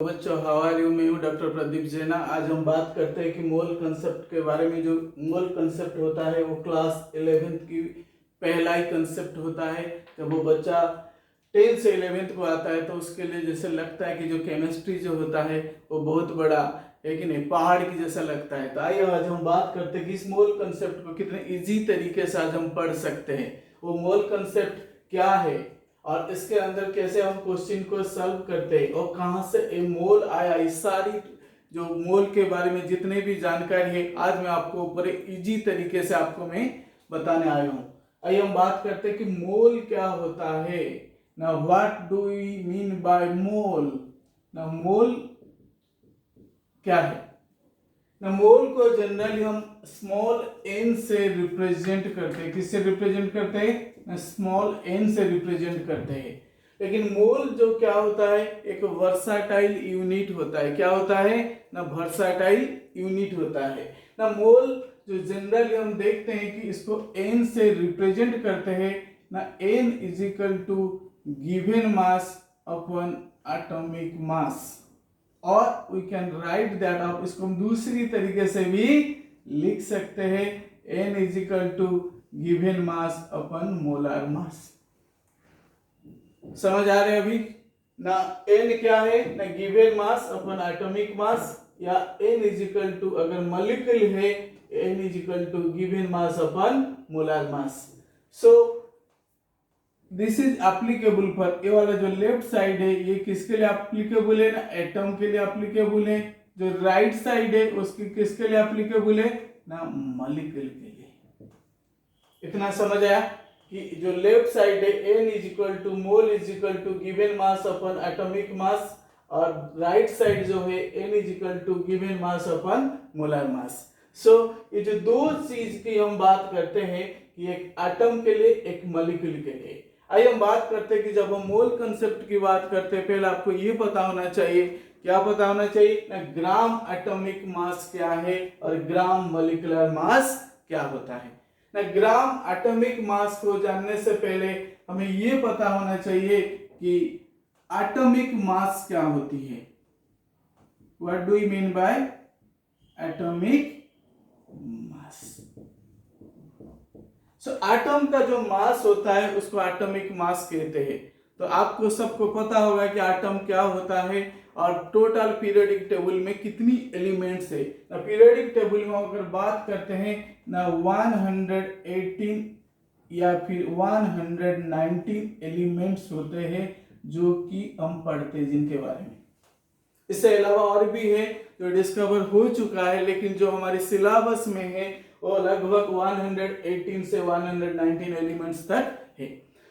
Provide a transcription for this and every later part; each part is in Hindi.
बच्चों, हाउ आर यू। मैं हूँ डॉक्टर प्रदीप जैना। आज हम बात करते हैं कि मोल कंसेप्ट के बारे में। जो मोल कंसेप्ट होता है वो क्लास 11th की पहला ही कंसेप्ट होता है। जब वो बच्चा 10th से 11th को आता है तो उसके लिए जैसे लगता है कि जो केमिस्ट्री जो होता है वो बहुत बड़ा है कि नहीं, पहाड़ की जैसा लगता है। तो आइए आज हम बात करते हैं कि इस मोल कंसेप्ट को कितने इजी तरीके से आज हम पढ़ सकते हैं। वो मोल कंसेप्ट क्या है और इसके अंदर कैसे हम क्वेश्चन को सॉल्व करते हैं और कहां से ए मोल आया। इस सारी जो मोल के बारे में जितने भी जानकारी है आज मैं आपको बड़े इजी तरीके से आपको मैं बताने आया हूं। आइए हम बात करते हैं कि मोल क्या होता है। ना what do we mean by mole. ना मोल क्या है। ना मोल को जनरली हम स्मॉल एन से रिप्रेजेंट करते हैं। किससे रिप्रेजेंट करते हैं? स्मॉल एन से रिप्रेजेंट करते हैं। लेकिन मोल जो क्या होता है, एक वर्साटाइल यूनिट होता है। क्या होता है ना? वर्साटाइल यूनिट होता है ना। मोल जो जनरली हम देखते हैं कि इसको एन से रिप्रेजेंट करते हैं ना। N is equal to given mass upon atomic mass, और we can write that up. इसको हम दूसरी तरीके से भी लिख सकते हैं, n is equal to given mass upon molar mass. समझ आ रहे हैं अभी ना? एन क्या है ना? Given mass upon atomic mass, या एन इज इक्वल टू अगर मॉलिक्यूल है n is equal to given mass upon molar mass. So this is applicable for, ये वाला जो लेफ्ट साइड है ये किसके लिए एप्लीकेबल है ना? एटम के लिए एप्लीकेबल है। जो राइट साइड है उसकी किसके लिए एप्लीकेबल है ना? मॉलिक्यूल के लिए। इतना समझ आया कि जो लेफ्ट साइड है n is equal to mole is equal to given mass upon atomic mass, और राइट साइड जो है n is equal to given mass upon molar mass. So ये जो दो चीज की हम बात करते हैं कि एक एटम के लिए एक मॉलिक्यूल के लिए। आइए हम बात करते हैं कि जब हम मोल कंसेप्ट की बात करते हैं पहले आपको ये पता होना चाहिए। क्या पता होना चाहिए ना? ग्राम एटॉमिक मास क्या है और ग्राम मॉलिक्यूलर मास क्या होता है ना। ग्राम एटॉमिक मास को जानने से पहले हमें ये पता होना चाहिए कि एटॉमिक मास क्या होती है। What do you mean by atomic mass? So atom का जो मास होता है उसको एटॉमिक मास कहते हैं। तो आपको सबको पता होगा कि एटम क्या होता है और टोटल पीरियोडिक टेबल में कितनी एलिमेंट्स है ना। पीरियोडिक टेबल में अगर बात करते हैं ना 118 या फिर 119 एलिमेंट्स होते हैं जो कि हम पढ़ते हैं जिनके बारे में। इससे अलावा और भी है जो डिस्कवर हो चुका है, लेकिन जो हमारे सिलेबस में है वो लगभग 118 से 119 एलिमेंट्स तक है।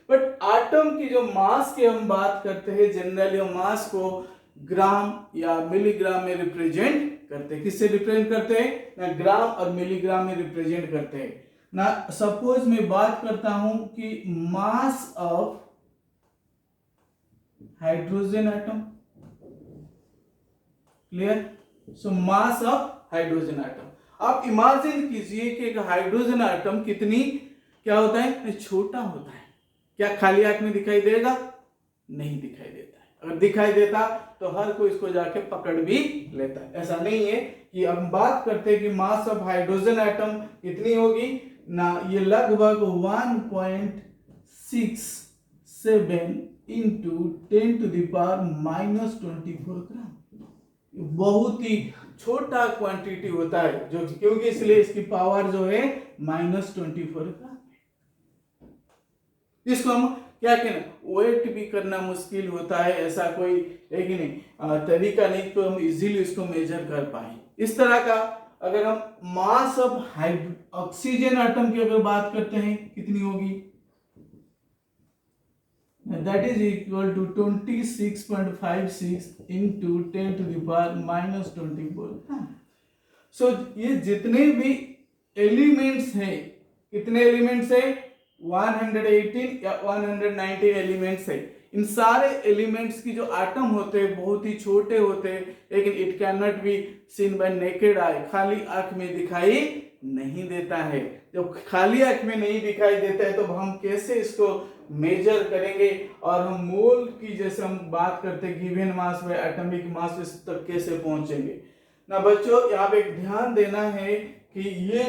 बट एटम की जो मास की हम बात करते हैं जनरली हम मास को ग्राम या मिलीग्राम में रिप्रेजेंट करते हैं। किससे रिप्रेजेंट करते हैं ना? ग्राम और मिलीग्राम में रिप्रेजेंट करते हैं ना। सपोज मैं बात करता हूं कि मास of hydrogen atom, clear? So mass of hydrogen atom. आप इमेजिन कीजिए कि एक हाइड्रोजन एटम कितनी क्या होता है? छोटा होता है। क्या खाली आंख में दिखाई देगा? नहीं दिखाई देता है। अगर दिखाई देता तो हर कोई इसको जाके पकड़ भी लेता है। ऐसा नहीं है कि हम बात करते हैं कि मास ऑफ हाइड्रोजन एटम कितनी होगी ना, ये लगभग 1.67 इंटू 10⁻⁻24 ग्राम। बहुत ही छोटा क्वांटिटी होता है जो, क्योंकि इसलिए इसकी पावर जो है -24 ग्राम है। इसको हम क्या कहना, वेट भी करना मुश्किल होता है। ऐसा कोई है कि नहीं तरीका नहीं तो हम इजीली इसको मेजर कर पाए। इस तरह का अगर हम मास ऑफ ऑक्सीजन एटम की अगर बात करते हैं कितनी होगी, that is equal to 26.56 into 10⁻⁻24। सो ये जितने भी एलिमेंट्स हैं, कितने एलिमेंट्स है? 118 या 119 एलिमेंट्स है। इन सारे एलिमेंट्स की जो एटम होते हैं बहुत ही छोटे होते हैं, लेकिन it can not be seen bye naked eye, खाली आंख में दिखाई नहीं देता है। जब खाली आंख में नहीं दिखाई देता है तो हम कैसे इसको मेजर करेंगे और हम मोल की जैसे हम बात करते हैं गिवन मास में एटॉमिक मास इस तक कैसे पहुंचेंगे ना बच्चों। यहाँ पे एक ध्यान देना है कि ये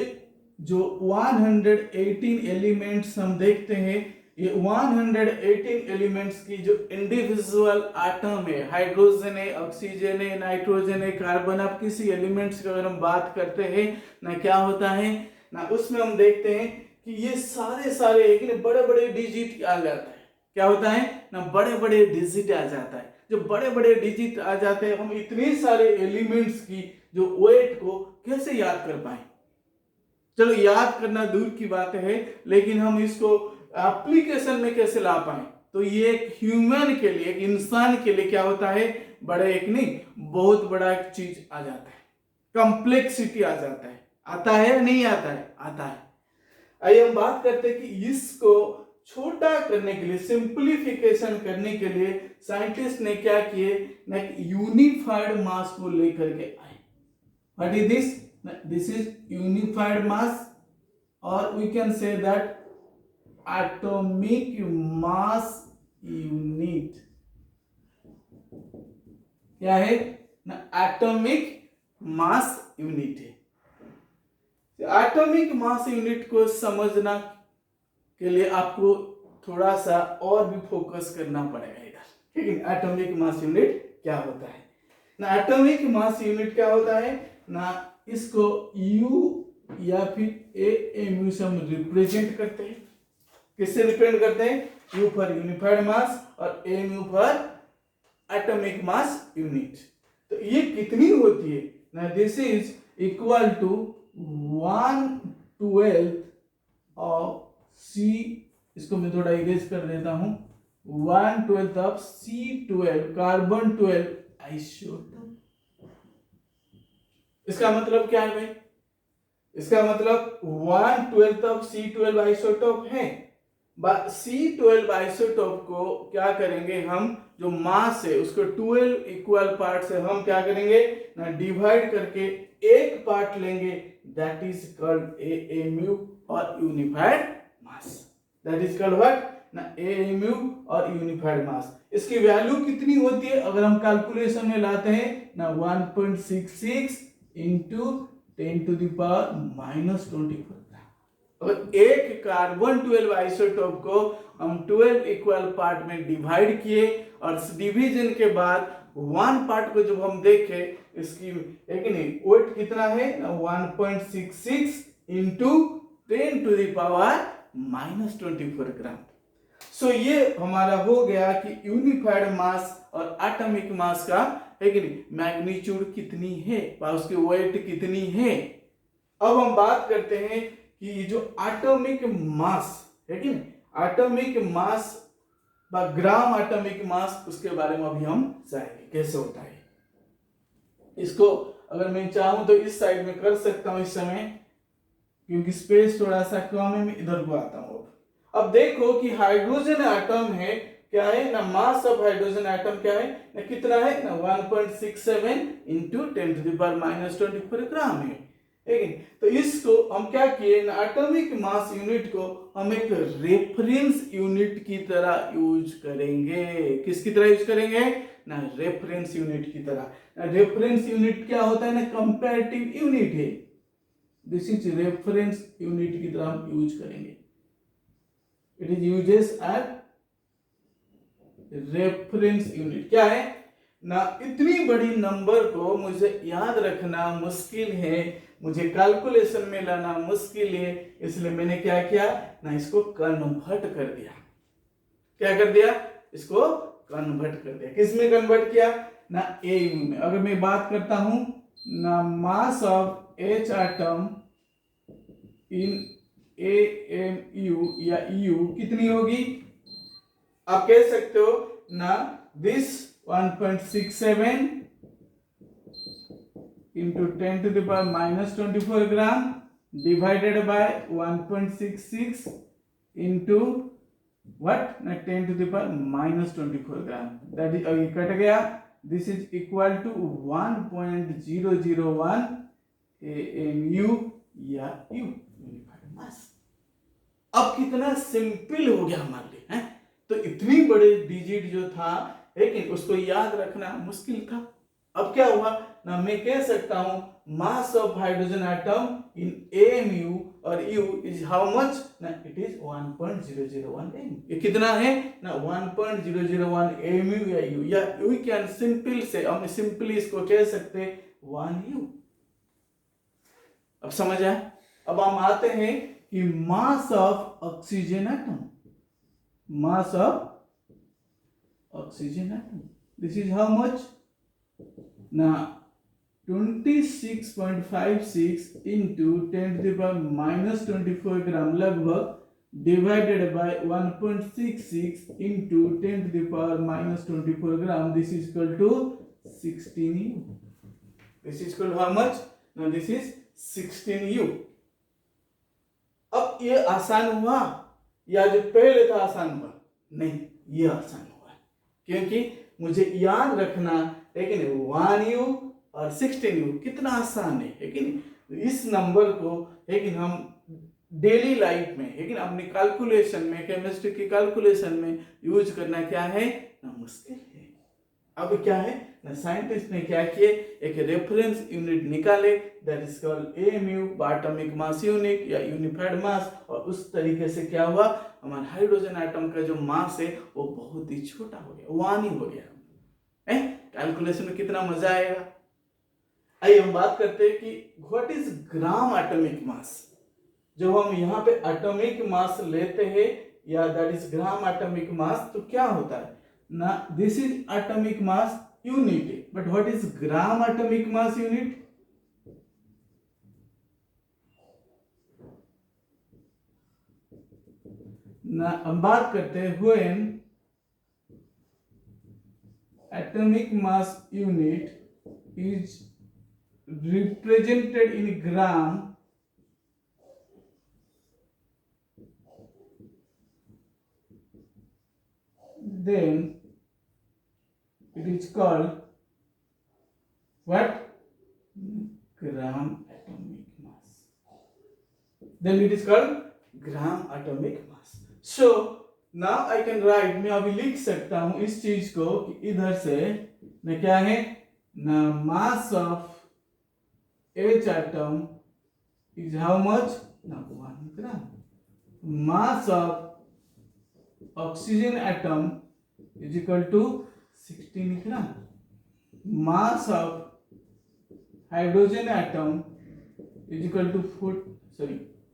जो 118 एलिमेंट्स हम देखते हैं, ये 118 एलिमेंट्स की जो इंडिविजुअल एटम है, हाइड्रोजन है, ऑक्सीजन है, नाइट्रोजन है, कार्बन, आप किसी एलिमेंट्स की अगर हम बात करते हैं ना क्या होता है ना, उसमें हम देखते हैं कि ये सारे एक बड़े बड़े डिजिट आ जाता है। क्या होता है ना, बड़े बड़े डिजिट आ जाता है। जो बड़े बड़े डिजिट आ जाते हैं, हम इतने सारे एलिमेंट्स की जो वेट को कैसे याद कर पाए। चलो याद करना दूर की बात है, लेकिन हम इसको एप्लीकेशन में कैसे ला पाए। तो ये एक ह्यूमन के लिए, एक इंसान के लिए क्या होता है, बड़े एक नहीं बहुत बड़ा एक चीज आ जाता है, कॉम्प्लेक्सिटी आ जाता है। आता है या नहीं आता है? आता है। आइए हम बात करते हैं कि इसको छोटा करने के लिए, सिंप्लीफिकेशन करने के लिए साइंटिस्ट ने क्या किए ना, यूनिफाइड मास को लेकर के आए। What is this? This is unified mass, और we can say that atomic mass unit. क्या है ना, एटॉमिक मास यूनिट है। एटॉमिक मास यूनिट को समझना के लिए आपको थोड़ा सा और भी फोकस करना पड़ेगा इधर, ठीक है। एटॉमिक मास यूनिट क्या होता है ना, एटॉमिक मास यूनिट क्या होता है ना, इसको यू या फिर एएमयू से हम रिप्रेजेंट करते हैं। किससे रिप्रेजेंट करते हैं? यू फॉर यूनिफाइड मास और AMU for atomic mass unit. तो ये कितनी होती है ना, this is equal to 1/12 of C, इसको मैं थोड़ा इरेज कर देता हूं, 1/12 ऑफ C12 कार्बन 12 आइसोटोप। इसका मतलब क्या है भाई? इसका मतलब 1/12 ऑफ C12 आइसोटोप है। C12 आइसोटोप को क्या करेंगे हम, जो मास है उसको 12 इक्वल पार्ट से हम क्या करेंगे ना, डिवाइड करके एक पार्ट लेंगे, दैट इज कॉल्ड AMU और unified mass. That is called what ना, AMU और यूनिफाइड मास। इसकी वैल्यू कितनी होती है अगर हम कैलकुलेशन में लाते हैं ना, 1.66 इंटू 10⁻⁻24। अगर एक कार्बन 12 आइसोटोप को हम 12 इक्वल पार्ट में डिवाइड किए और इस डिवीजन के बाद वन पार्ट को जब हम देखें, इसकी एक नहीं वेट कितना है ना, 1.66 इंटू 10⁻⁻24 ग्राम। सो ये हमारा हो गया कि यूनिफाइड मास और एटॉमिक मास का है कि नहीं मैग्नीट्यूड कितनी है, उसकी वेट कितनी है। अब हम बात करते हैं कि जो एटॉमिक मास है कि नहीं, एटॉमिक मास ग्राम एटॉमिक मास, उसके बारे में अभी हम जाएंगे कैसे होता है। इसको अगर मैं चाहूं तो इस साइड में कर सकता हूं इस समय, क्योंकि स्पेस थोड़ा सा कम है, मैं इधर को आता हूं। अब देखो कि हाइड्रोजन एटम है, क्या है ना, मास ऑफ हाइड्रोजन एटम क्या है ना, कितना है ना, 1.67 इंटू 10⁻⁻24 ग्राम है। ठीक है, तो इसको हम क्या किए ना, एटॉमिक मास यूनिट को हम एक रेफरेंस यूनिट की तरह यूज करेंगे। किसकी तरह यूज करेंगे ना, रेफरेंस यूनिट की तरह। रेफरेंस यूनिट क्या होता है ना, कंपैरेटिव यूनिट है। दिस इज रेफरेंस यूनिट की तरह हम यूज करेंगे। It is uses at reference unit. क्या है ना, इतनी बड़ी नंबर को मुझे याद रखना मुश्किल है, मुझे कैलकुलेशन में लाना मुश्किल है, इसलिए मैंने क्या किया ना, इसको कन्वर्ट कर दिया। क्या कर दिया? इसको कन्वर्ट कर दिया। किस में कन्वर्ट किया ना, एयू में। अगर मैं बात करता हूं ना, mass of H atom in AMU या EU कितनी होगी, आप कह सकते हो ना, this 1.67 into 10⁻⁻24 gram divided by 1.66 into what ना, 10⁻⁻24 ग्राम। दैट इज, ये कट गया, this is equal to 1.001 AMU या U यूनिफाइड मास। अब कितना सिंपल हो गया हमारे लिए है। तो इतनी बड़े डिजिट जो था लेकिन उसको याद रखना मुश्किल था। अब क्या हुआ ना, मैं कह सकता हूं मास of hydrogen atom in AMU और U इज हाउ मच ना, इट इज 1.001 AMU। ये कितना है ना, 1.001 AMU या U, या वी कैन सिंपल से, हम सिंपली इसको कह सकते 1U। अब समझ आया। अब हम आते हैं कि मास of oxygen atom, mass of oxygen atom, this is how much ना, 26.56 into 10 to the power minus 24 ग्राम लगभग divided by 1.66 into 10 to the power minus 24 gram, this is equal to 16U। this is equal to how much? Now this is 16U। अब ये आसान हुआ या जो पहले था आसान हुआ? नहीं, ये आसान हुआ क्योंकि मुझे याद रखना, लेकिन 1U और 16U कितना आसान है कि नहीं। इस नंबर को लेकिन हम डेली लाइफ में, लेकिन अपनी कैलकुलेशन में, केमिस्ट्री की कैलकुलेशन में यूज करना क्या है ना, मुश्किल है। अब क्या है ना, साइंटिस्ट ने क्या किए, एक रेफरेंस यूनिट निकाले, that is called AMU, atomic mass unit या यूनिफाइड मास। और उस तरीके से क्या हुआ, हमारे हाइड्रोजन एटम का जो मास है वो बहुत ही छोटा हो गया, 1 ही हो गया। कैलकुलेशन में कितना मजा आएगा। आइए हम बात करते हैं कि व्हाट इज ग्राम एटॉमिक मास। जब हम यहाँ पे एटॉमिक मास लेते हैं या दैट इज ग्राम एटॉमिक मास, तो क्या होता है ना, this is atomic mass unit, but what is gram atomic mass unit? ना हम बात करते हैं when atomic mass unit is represented in gram, then it is called what? Gram atomic mass. Then it is called gram atomic mass. So now I can write, मैं अभी लिख सकता हूं इस चीज को कि इधर से न क्या है ना, mass of H atom is how much ना, 1 gram. Mass of oxygen atom is equal to 16 gram. Mass of hydrogen atom is equal to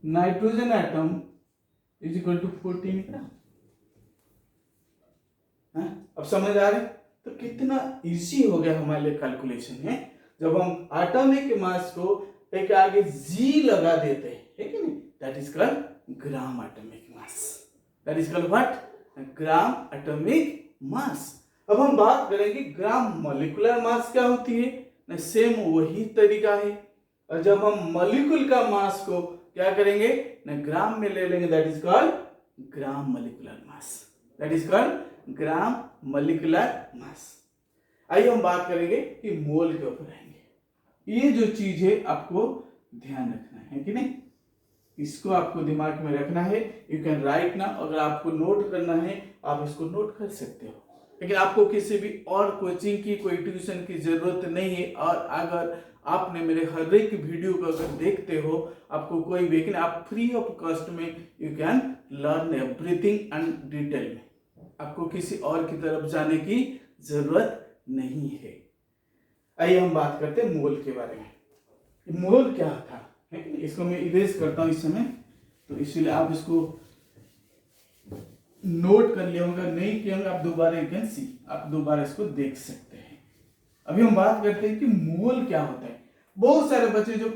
nitrogen atom is equal to 14 gram. अब समझ आ रहे? तो कितना इजी हो गया हमारे लिए कैलकुलेशन है जब हम एटॉमिक मास को एक आगे जी लगा देते हैं, है कि नहीं? That is called gram atomic mass. That is called what? Gram atomic मास। अब हम बात करेंगे ग्राम मॉलिक्यूलर मास क्या होती है ना, सेम वही तरीका है। और जब हम मॉलिक्यूल का मास को क्या करेंगे ना, ग्राम में ले लेंगे, that is called gram molecular mass. That is called gram molecular मास। आइए हम बात करेंगे कि मोल के ऊपर आएंगे। ये जो चीज है आपको ध्यान रखना है कि नहीं, इसको आपको दिमाग में रखना है। यू कैन राइट ना, अगर आपको नोट करना है आप इसको नोट कर सकते हो, लेकिन आपको किसी भी और कोचिंग की, कोई ट्यूशन की जरूरत नहीं है। और अगर आपने मेरे हर एक वीडियो को अगर देखते हो, आपको कोई भी, लेकिन आप फ्री ऑफ कॉस्ट में you can learn everything and detail में, आपको किसी और की तरफ जाने की जरूरत नहीं है। आइए हम बात करते हैं मोल के बारे में। मोल क्या था, है कि नहीं? इसको मैं इरेज करता हूं इस समय, तो इसलिए आप इसको नोट कर लिया होगा, नहीं किया होगा आप दोबारा, यू कैन सी, आप दोबारा इसको देख सकते हैं। अभी हम बात करते हैं कि मोल क्या होता है। बहुत सारे बच्चे जो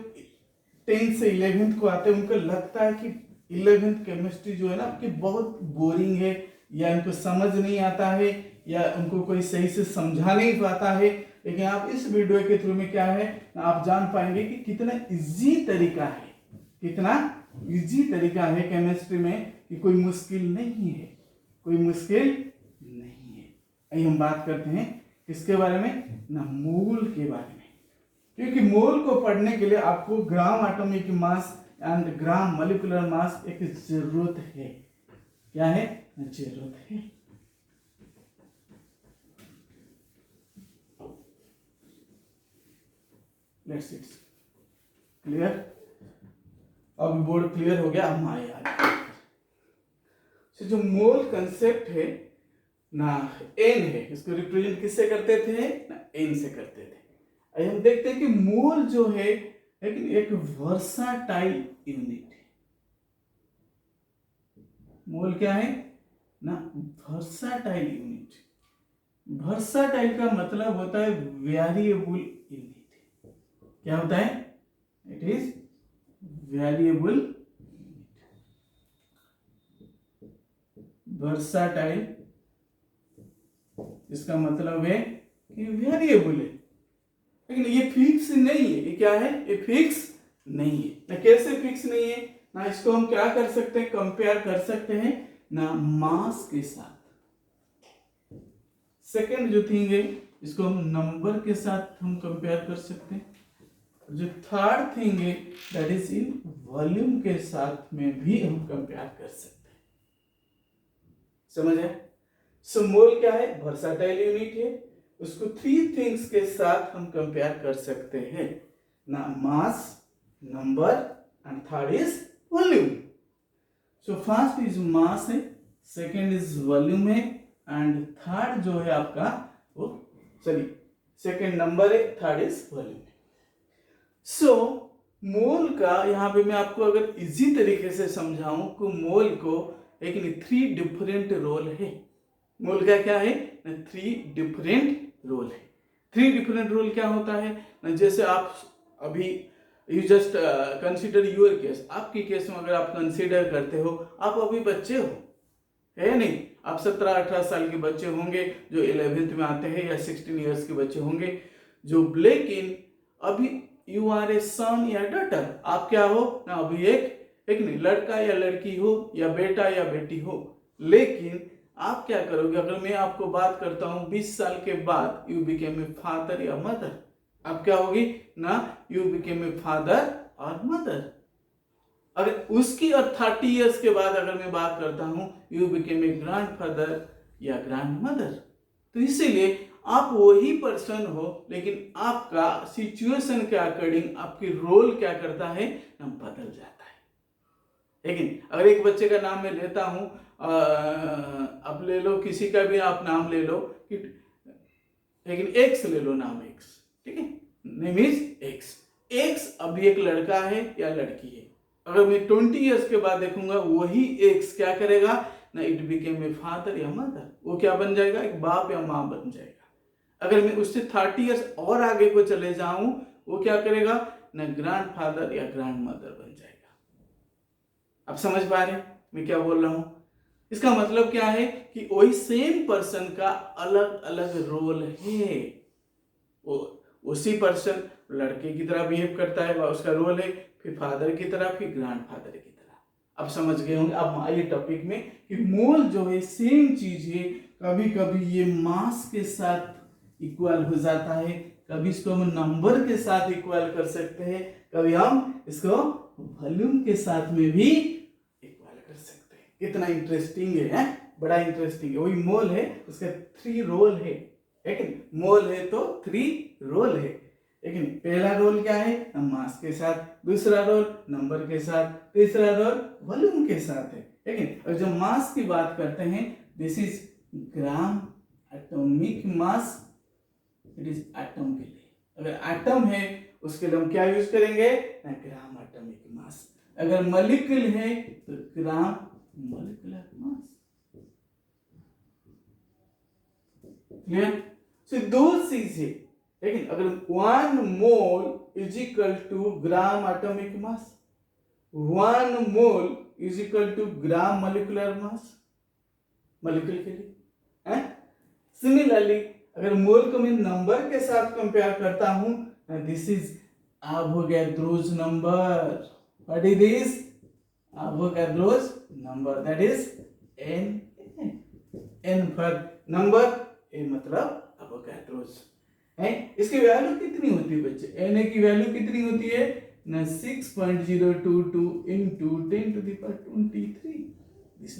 10th से 11th को आते हैं, उनको लगता है कि 11th केमिस्ट्री जो है ना कि बहुत बोरिंग है, या इनको समझ नहीं आता है, या उनको कोई सही से समझा नहीं पाता है। लेकिन आप इस वीडियो के थ्रू में क्या है आप जान पाएंगे कि कितना इजी तरीका है, कितना इजी तरीका है केमिस्ट्री में, कि कोई मुश्किल नहीं है, कोई मुश्किल नहीं है। आइए हम बात करते हैं किसके बारे में ना, मोल के बारे में। क्योंकि मोल को पढ़ने के लिए आपको ग्राम atomic mass and gram molecular मास एक जरूरत है। क्या है? जरूरत है। Let's it's clear. अब बोर्ड क्लियर हो गया। अब हमारे आगे जो मोल कंसेप्ट है ना, एन है, इसको रिप्रेजेंट किससे करते थे ना, एन से करते थे। अब हम देखते हैं कि मोल जो है लेकिन एक वर्साटाइल यूनिट है। मोल क्या है ना, वर्साटाइल यूनिट। वर्साटाइल का मतलब होता है वेरिएबल यूनिट। क्या होता है? It is variable versatile. इसका मतलब है कि वेरिएबल है, लेकिन ये फिक्स नहीं है। ये क्या है? ये फिक्स नहीं है ना। कैसे फिक्स नहीं है ना, इसको हम क्या कर सकते हैं, कंपेयर कर सकते हैं ना मास के साथ। सेकंड जो थिंग है, इसको हम नंबर के साथ हम कंपेयर कर सकते हैं। जो थर्ड थिंग है दैट इज इन वॉल्यूम के साथ में भी हम कंपेयर कर सकते हैं। समझ है? सो मोल क्या है? वर्साटाइल यूनिट है। उसको थ्री थिंग्स के साथ हम कंपेयर कर सकते हैं ना, mass, number and third is volume. So first is mass है, सेकंड इज वॉल्यूम है एंड थर्ड जो है आपका वो सेकंड नंबर है, थर्ड इज वॉल्यूम है। सो मोल का यहाँ पे मैं आपको अगर इजी तरीके से समझाऊं तो मोल को एक थ्री डिफरेंट रोल है। मोल का क्या है? थ्री डिफरेंट रोल है। थ्री डिफरेंट रोल क्या होता है ना, जैसे आप अभी you just consider your case. आपकी केस में अगर आप कंसीडर करते हो, आप अभी बच्चे हो, है नहीं? आप 17-18 साल के बच्चे होंगे जो 11th में आते हैं, या 16 इयर्स के बच्चे होंगे जो, लेकिन अभी यू आर ए सन या डॉटर। आप क्या हो ना, अभी एक नहीं, लड़का या लड़की हो, या बेटा या बेटी हो। लेकिन आप क्या करोगे? अगर मैं आपको बात करता हूं 20 साल के बाद यू बिकेम ए फादर या मदर, आप क्या होगी ना, यू बिकेम ए फादर और मदर। अगर उसकी और 30 इयर्स के बाद अगर मैं बात करता हूं, यू बिकेम ए ग्रैंडफादर या ग्रैंड मदर। तो इसीलिए आप वही पर्सन हो, लेकिन आपका सिचुएशन के अकॉर्डिंग आपकी रोल क्या करता है ना, बदल जाता है। लेकिन अगर एक बच्चे का नाम मैं लेता हूं, अब ले लो किसी का भी आप नाम ले लो, लेकिन एक्स ले लो, नाम एक्स, ठीक है, नेम इज एक्स। एक्स अभी एक लड़का है या लड़की है। अगर मैं 20 इयर्स के बाद देखूंगा, वही एक्स क्या करेगा ना, इट बिकेम ए फादर या मदर। वो क्या बन जाएगा? एक बाप या माँ बन जाएगा। अगर मैं उससे 30 इयर्स और आगे को चले जाऊं, वो क्या करेगा ना, ग्रैंड फादर या ग्रैंड मदर बन जाएगा। आप समझ पा रहे हैं मैं क्या बोल रहा हूं? इसका मतलब क्या है कि वही सेम पर्सन का अलग अलग रोल है। वो उसी पर्सन लड़के की तरह बिहेव करता है, उसका रोल है, फिर फादर की तरह, फिर ग्रैंड फादर की तरह। अब समझ गए होंगे। अब आइए टॉपिक में कि मोल जो है सेम चीज है। कभी कभी ये मास के साथ इक्वल हो जाता है, कभी इसको हम नंबर के साथ इक्वल कर सकते हैं, कभी हम इसको वॉल्यूम के साथ में भी इक्वल कर सकते हैं। कितना इंटरेस्टिंग है? बड़ा इंटरेस्टिंग है। वही मोल है, उसका थ्री रोल है। लेकिन मोल है तो थ्री रोल है। लेकिन पहला रोल क्या है? मास के साथ, दूसरा रोल नंबर के साथ, तीसरा रोल वॉल्यूम के साथ है। लेकिन जब मास की बात करते हैं, this is gram atomic mass. It is atom के लिए। अगर एटम है उसके लिए हम क्या यूज करेंगे ना, ग्राम एटॉमिक मास। अगर मॉलिक्यूल है तो ग्राम मॉलिक्यूलर मास। क्लियर? सो दो चीज है। लेकिन अगर 1 mole is equal to gram atomic mass, 1 mole is equal to gram molecular mass, molecule के लिए है। सिमिलरली अगर मोल को मैं नंबर के साथ कंपेयर करता हूं, this is Avogadro's number. What is this? Avogadro's number, that is n। n for number, A मतलब एवोगैड्रोस है। इसकी वैल्यू कितनी होती है बच्चे? Na की वैल्यू कितनी होती है? ना 6.022 इंटू 10⁻23।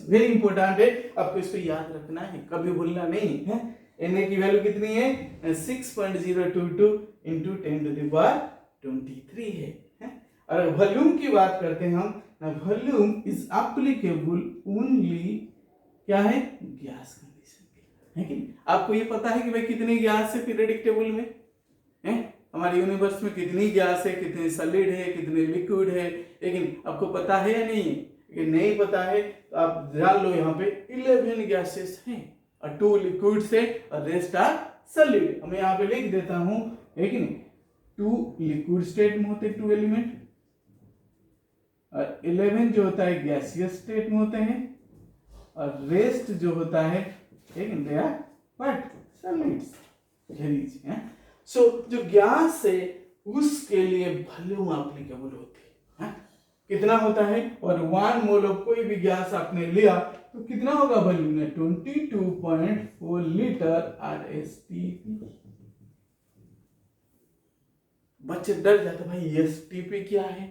वेरी इंपॉर्टेंट है, आपको इसको याद रखना है, कभी भूलना नहीं है। Na की वैल्यू कितनी है? 6.022 इंटू 10⁻23 है। और वॉल्यूम की बात करते हैं हम, वॉल्यूम इज एप्लीकेबल ओनली क्या है? गैस कंडीशन है कि नहीं? आपको ये पता है कि भाई कितनी गैस है पीरियोडिक टेबल में है? हमारे यूनिवर्स में कितनी गैस है, कितने सॉलिड है, कितने लिक्विड है, लेकिन आपको पता है या नहीं? अगर नहीं पता है तो आप जान लो यहाँ पे 11 गैसेस हैं और 2 लिक्विड्स है और रेस्ट आर सॉलिड। मैं यहाँ पे लिख देता हूँ, है कि नहीं? 2 लिक्विड स्टेट में होते हैं 2 एलिमेंट, और 11 जो होता है गैसियस स्टेट में होते हैं, और रेस्ट जो होता है दे आर व्हाट? सॉलिड्स। सो जो गैस है उसके लिए वॉल्यूम एप्लीकेबल होती है। कितना होता है? और 1 मोल ऑफ कोई भी गैस आपने लिया तो कितना होगा वॉल्यूम में? 22.4 लीटर RSTP। बच्चे डर जाते भाई STP क्या है?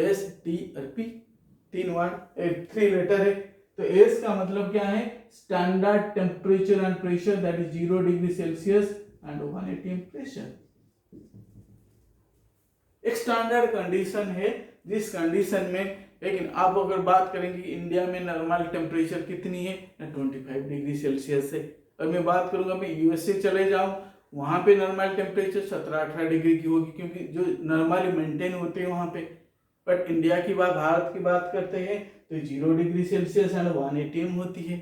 S T और P 3 लेटर है, तो S का मतलब क्या है? Standard temperature and pressure, that is 0 degree Celsius and 1 atm pressure. एक स्टैंडर्ड कंडीशन है जिस कंडीशन में, लेकिन आप अगर बात करेंगे इंडिया में नॉर्मल टेम्परेचर कितनी है? 25 डिग्री सेल्सियस है। और मैं बात करूंगा मैं USA चले जाऊं, वहां पे नॉर्मल टेम्परेचर 17-18 डिग्री की होगी, क्योंकि जो नॉर्मली मेंटेन होते हैं वहां पे। बट इंडिया की बात, भारत की बात करते हैं तो 0 डिग्री सेल्सियस एंड 1 atm होती है,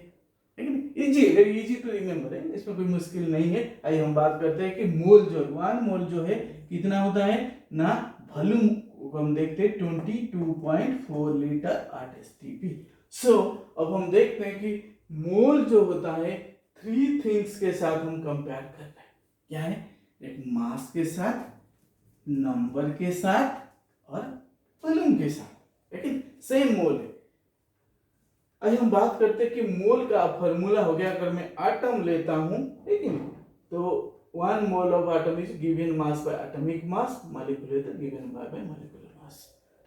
लेकिन easy, very easy to remember है, इसमें कोई मुश्किल नहीं है। आइए हम बात करते हैं कि मोल जो 1 मोल जो है कितना होता है ना, वॉल्यूम हम देखते हैं 22.4 लीटर RSTP। सो अब हम देखते हैं कि मोल जो होता है 3 थिंग्स के साथ हम कंपेयर कर रहे हैं। क्या है? एक मास के साथ, नंबर के साथ और वॉल्यूम के साथ, लेकिन सेम मोल है। आइए हम बात करते हैं कि मोल का फॉर्मूला हो गया। अगर मैं एटम लेता हूं, ठीक है, तो 1 mole of atom is given mass by atomic mass, molecular given by molecular mass.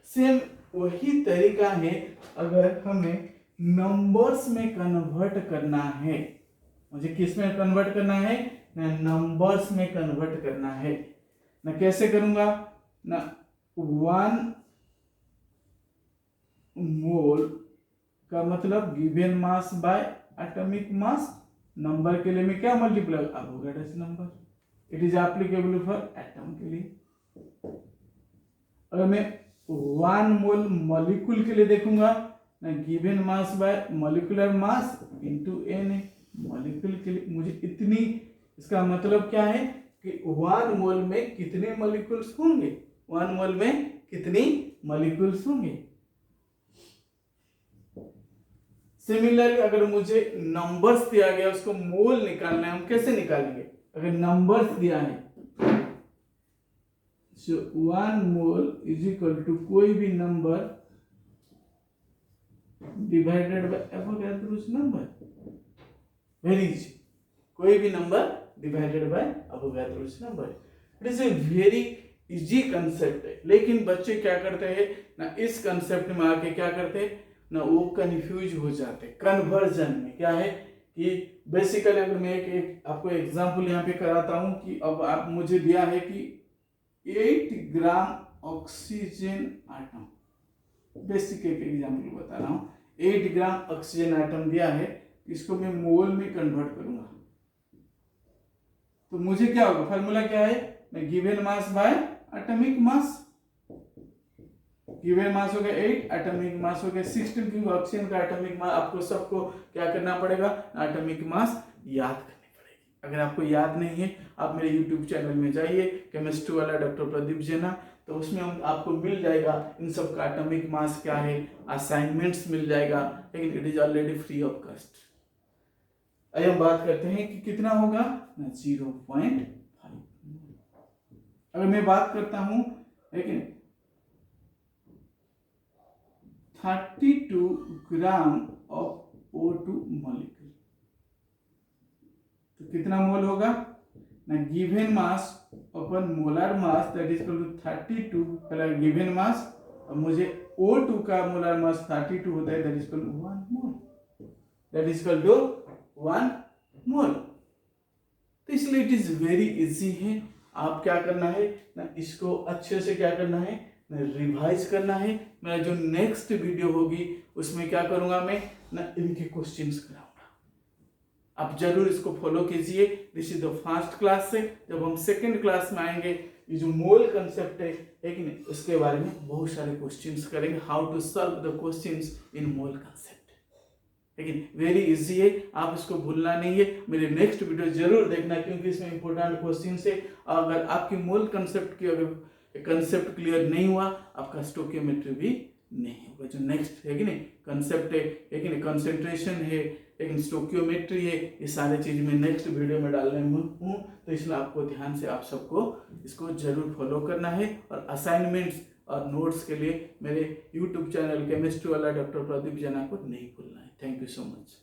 Same वही तरीका है अगर हमें नंबर्स में कन्वर्ट करना है। मुझे किस में कन्वर्ट करना है? ना नंबर्स में कन्वर्ट करना है। ना कैसे करूंगा? ना 1 मोल का मतलब given mass by atomic mass, number के लिए मैं क्या multiply? Avogadro's number. It is applicable for atom के लिए। अगर मैं 1 मोल मॉलिक्यूल के लिए देखूंगा, ना given mass by molecular mass into n है। मॉलिक्यूल के लिए मुझे इतनी, इसका मतलब क्या है कि 1 मोल में कितने मॉलिक्यूल्स होंगे? 1 मोल में कितनी मॉलिक्यूल्स होंगे? सिमिलरली अगर मुझे नंबर्स दिया गया, उसको मोल निकालना है, हम कैसे निकालेंगे? अगर नंबर्स दिया है, सो 1 मोल इज इक्वल टू कोई भी number divided by Avogadro's number. Very easy, कोई भी number divided by Avogadro's number. It is a very easy concept है, लेकिन बच्चे क्या करते हैं ना, इस कंसेप्ट में आके क्या करते हैं ना, वो कंफ्यूज हो जाते हैं कन्वर्जन में। क्या है कि बेसिकली अगर मैं एक आपको एग्जांपल यहाँ पे कराता हूँ कि अब आप मुझे दिया है कि 8 ग्राम ऑक्सीजन आटम, बेसिक एक एग्जांपल बता रहा हूँ, 8 ग्राम ऑक्सीजन आटम दिया है, इसको मैं मोल में कन्वर्ट करूंगा तो मुझे क्या होगा? फार्मूला क्या है? Given mass by atomic mass. Given mass हो गया 8, एटॉमिक मास हो गया 16, क्योंकि ऑक्सीजन का एटॉमिक मास आपको सबको क्या करना पड़ेगा? एटॉमिक मास याद करनी पड़ेगी। अगर आपको याद नहीं है, आप मेरे YouTube चैनल में जाइए, केमिस्ट्री वाला डॉक्टर प्रदीप जेना, तो उसमें आपको मिल जाएगा इन सब का एटॉमिक मास क्या है, असाइनमेंट्स मिल जाएगा, लेकिन it is already free of cost. आइए हम बात करते हैं कि कितना होगा? 0.5। अगर मैं बात करता हूं, लेकिन 32 ग्राम ऑफ O2 मॉलिक्यूल, तो कितना मोल होगा? ना given mass upon molar mass that is equal to 32 पहला गिवन मास, और मुझे O2 का मोलर मास 32 होता है that is equal to 1 mole, that is equal to 1 mole. तो इसलिए इट इज वेरी इजी है। आप क्या करना है ना, इसको अच्छे से क्या करना है ना, रिवाइज करना है। मेरा जो नेक्स्ट वीडियो होगी उसमें क्या करूंगा मैं ना, इनके क्वेश्चंस कराऊंगा। आप जरूर इसको फॉलो कीजिए। This is the first class से। जब हम सेकंड क्लास में आएंगे, ये जो मोल कंसेप्ट है कि नहीं, उसके बारे में बहुत सारे क्वेश्चंस करेंगे, how to solve the questions in mole concept. लेकिन वेरी इजी है, आप इसको भूलना नहीं है। मेरे नेक्स्ट वीडियो जरूर देखना, क्योंकि इसमें इंपॉर्टेंट क्वेश्चन है। अगर आपकी मोल कंसेप्ट की अगर कंसेप्ट क्लियर नहीं हुआ, आपका स्टोकियोमेट्री भी नहीं होगा। जो नेक्स्ट है कि नहीं कंसेप्ट है कि नहीं, कंसेंट्रेशन है, लेकिन स्टोकियोमेट्री है, ये सारे चीज मैं नेक्स्ट वीडियो में डालने हूँ। तो इसलिए आपको ध्यान से आप सबको इसको जरूर फॉलो करना है। और असाइनमेंट्स और नोट्स के लिए मेरे यूट्यूब चैनल केमिस्ट्री वाला डॉक्टर प्रदीप जेना को नहीं भूलना है। Thank you so much.